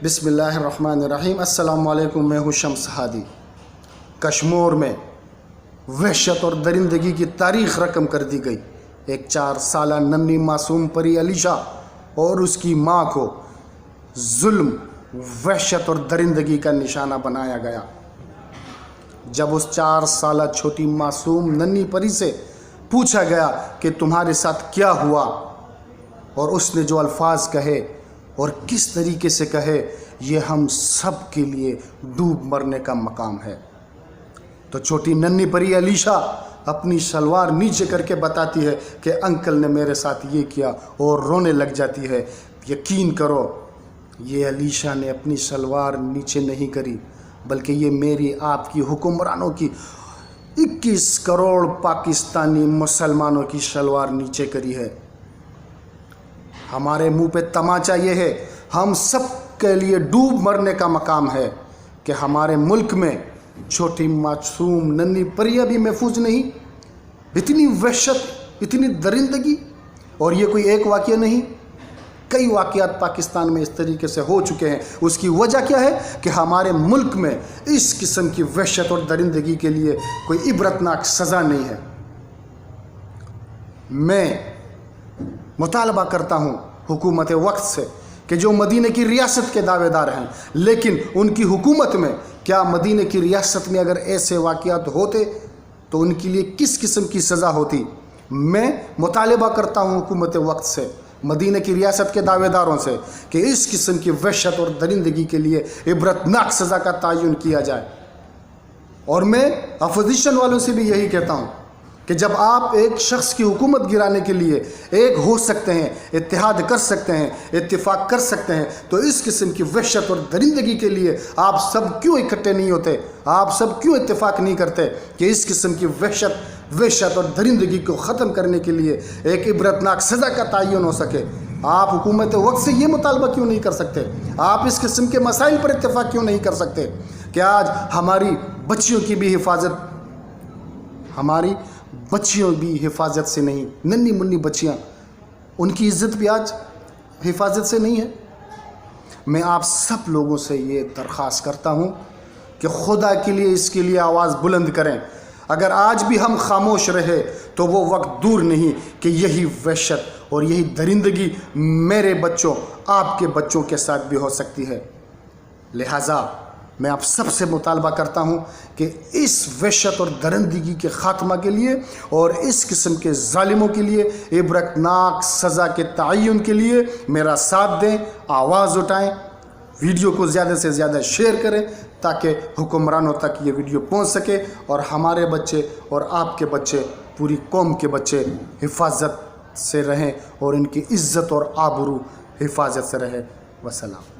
بسم اللہ الرحمن الرحیم۔ السلام علیکم، میں ہوں شمس ہادی۔ کشمور میں وحشت اور درندگی کی تاریخ رقم کر دی گئی۔ ایک 4 سالہ ننھی معصوم پری علیشہ اور اس کی ماں کو ظلم، وحشت اور درندگی کا نشانہ بنایا گیا۔ جب اس 4 سالہ چھوٹی معصوم ننھی پری سے پوچھا گیا کہ تمہارے ساتھ کیا ہوا، اور اس نے جو الفاظ کہے اور کس طریقے سے کہے، یہ ہم سب کے لیے ڈوب مرنے کا مقام ہے۔ تو چھوٹی ننھی پری علیشہ اپنی شلوار نیچے کر کے بتاتی ہے کہ انکل نے میرے ساتھ یہ کیا، اور رونے لگ جاتی ہے۔ یقین کرو، یہ علیشہ نے اپنی شلوار نیچے نہیں کری، بلکہ یہ میری آپ کی حکمرانوں کی 21 کروڑ پاکستانی مسلمانوں کی شلوار نیچے کری ہے۔ ہمارے منہ پہ تماچا یہ ہے، ہم سب کے لیے ڈوب مرنے کا مقام ہے کہ ہمارے ملک میں چھوٹی معصوم ننھی پریاں بھی محفوظ نہیں۔ اتنی وحشت، اتنی درندگی، اور یہ کوئی ایک واقعہ نہیں، کئی واقعات پاکستان میں اس طریقے سے ہو چکے ہیں۔ اس کی وجہ کیا ہے کہ ہمارے ملک میں اس قسم کی وحشت اور درندگی کے لیے کوئی عبرتناک سزا نہیں ہے۔ میں مطالبہ کرتا ہوں حکومت وقت سے کہ جو مدینہ کی ریاست کے دعوے دار ہیں، لیکن ان کی حکومت میں کیا مدینہ کی ریاست میں اگر ایسے واقعات ہوتے تو ان کے لیے کس قسم کی سزا ہوتی؟ میں مطالبہ کرتا ہوں حکومت وقت سے، مدینہ کی ریاست کے دعوے داروں سے، کہ اس قسم کی وحشت اور درندگی کے لیے عبرتناک سزا کا تعین کیا جائے۔ اور میں اپوزیشن والوں سے بھی یہی کہتا ہوں کہ جب آپ ایک شخص کی حکومت گرانے کے لیے ایک ہو سکتے ہیں، اتحاد کر سکتے ہیں، اتفاق کر سکتے ہیں، تو اس قسم کی وحشت اور درندگی کے لیے آپ سب کیوں اکٹھے نہیں ہوتے؟ آپ سب کیوں اتفاق نہیں کرتے کہ اس قسم کی وحشت اور درندگی کو ختم کرنے کے لیے ایک عبرتناک سزا کا تعین ہو سکے؟ آپ حکومت وقت سے یہ مطالبہ کیوں نہیں کر سکتے؟ آپ اس قسم کے مسائل پر اتفاق کیوں نہیں کر سکتے کہ آج ہماری بچیوں کی بھی حفاظت سے نہیں، ننھی منی بچیاں، ان کی عزت بھی آج حفاظت سے نہیں ہے۔ میں آپ سب لوگوں سے یہ درخواست کرتا ہوں کہ خدا کے لیے اس کے لیے آواز بلند کریں۔ اگر آج بھی ہم خاموش رہے تو وہ وقت دور نہیں کہ یہی وحشت اور یہی درندگی میرے بچوں، آپ کے بچوں کے ساتھ بھی ہو سکتی ہے۔ لہٰذا میں آپ سب سے مطالبہ کرتا ہوں کہ اس وحشت اور درندگی کے خاتمہ کے لیے اور اس قسم کے ظالموں کے لیے عبرتناک سزا کے تعین کے لیے میرا ساتھ دیں، آواز اٹھائیں، ویڈیو کو زیادہ سے زیادہ شیئر کریں تاکہ حکمرانوں تک یہ ویڈیو پہنچ سکے اور ہمارے بچے اور آپ کے بچے، پوری قوم کے بچے حفاظت سے رہیں اور ان کی عزت اور آبرو حفاظت سے رہے۔ وسلام۔